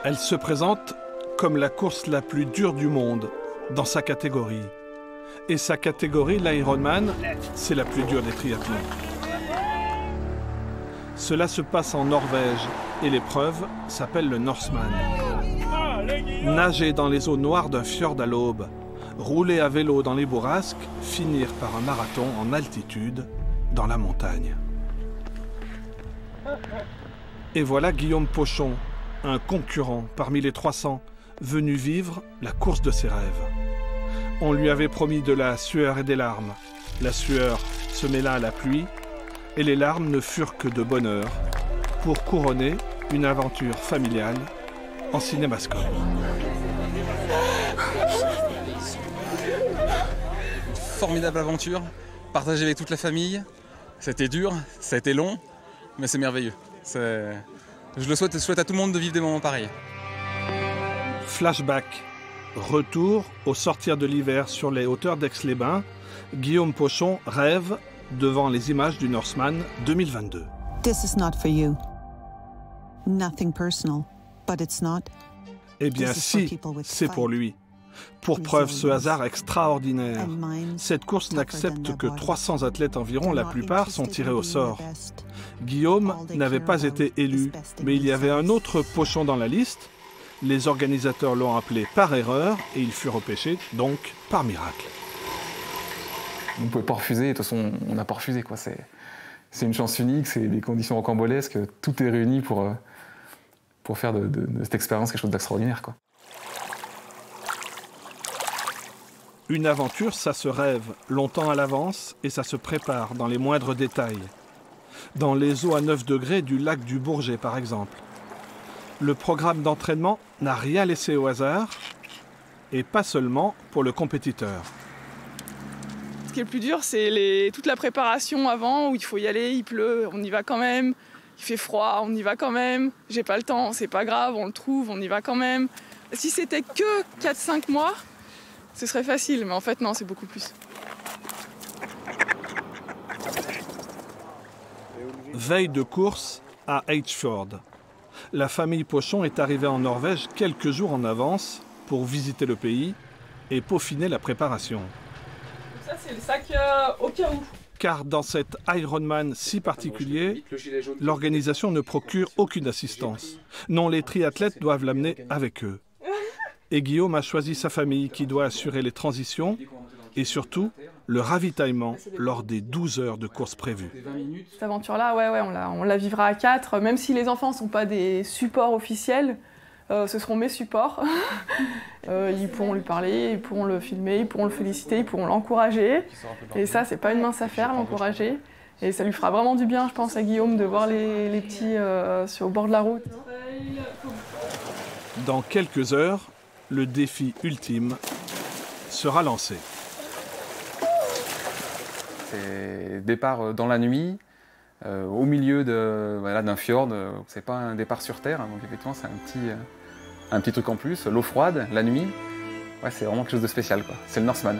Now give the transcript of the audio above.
Elle se présente comme la course la plus dure du monde dans sa catégorie. Et sa catégorie, l'Ironman, c'est la plus dure des triathlons. Cela se passe en Norvège et l'épreuve s'appelle le Norseman. Nager dans les eaux noires d'un fjord à l'aube, rouler à vélo dans les bourrasques, finir par un marathon en altitude dans la montagne. Et voilà Guillaume Pochon, un concurrent parmi les 300, venu vivre la course de ses rêves. On lui avait promis de la sueur et des larmes. La sueur se mêla à la pluie et les larmes ne furent que de bonheur pour couronner une aventure familiale en cinémascope. Formidable aventure, partagée avec toute la famille. C'était dur, ça a été long, mais c'est merveilleux. Je le souhaite à tout le monde de vivre des moments pareils. Flashback. Retour au sortir de l'hiver sur les hauteurs d'Aix-les-Bains. Guillaume Pochon rêve devant les images du Norseman 2022. This is not for you. Nothing personal, but it's not. Eh bien si, c'est pour lui. Pour preuve ce hasard extraordinaire. Cette course n'accepte que 300 athlètes environ, la plupart sont tirés au sort. Guillaume n'avait pas été élu, mais il y avait un autre Pochon dans la liste. Les organisateurs l'ont appelé par erreur et il fut repêché, donc par miracle. On ne pouvait pas refuser, de toute façon on n'a pas refusé. C'est une chance unique, c'est des conditions rocambolesques, tout est réuni pour faire de cette expérience quelque chose d'extraordinaire. Une aventure, ça se rêve longtemps à l'avance et ça se prépare dans les moindres détails. Dans les eaux à 9 degrés du lac du Bourget, par exemple. Le programme d'entraînement n'a rien laissé au hasard, et pas seulement pour le compétiteur. Ce qui est le plus dur, c'est toute la préparation avant, où il faut y aller, il pleut, on y va quand même. Il fait froid, on y va quand même. J'ai pas le temps, c'est pas grave, on le trouve, on y va quand même. Si c'était que 4-5 mois, ce serait facile, mais en fait non, c'est beaucoup plus. Veille de course à Eidfjord. La famille Pochon est arrivée en Norvège quelques jours en avance pour visiter le pays et peaufiner la préparation. Donc ça, c'est le sac au cas où. Car dans cet Ironman si particulier, l'organisation ne procure aucune assistance. Non, les triathlètes doivent l'amener avec eux. Et Guillaume a choisi sa famille qui doit assurer les transitions et surtout le ravitaillement lors des 12 heures de course prévues. Cette aventure-là, on la vivra à 4, même si les enfants ne sont pas des supports officiels, ce seront mes supports. Ils pourront lui parler, ils pourront le filmer, ils pourront le féliciter, ils pourront l'encourager. Et ça, c'est pas une mince affaire, l'encourager. Et ça lui fera vraiment du bien, je pense, à Guillaume, de voir les petits au bord de la route. Dans quelques heures, le défi ultime sera lancé. C'est départ dans la nuit, au milieu d'un fjord. C'est pas un départ sur Terre, donc effectivement c'est un petit truc en plus. L'eau froide, la nuit, c'est vraiment quelque chose de spécial. C'est le Norseman.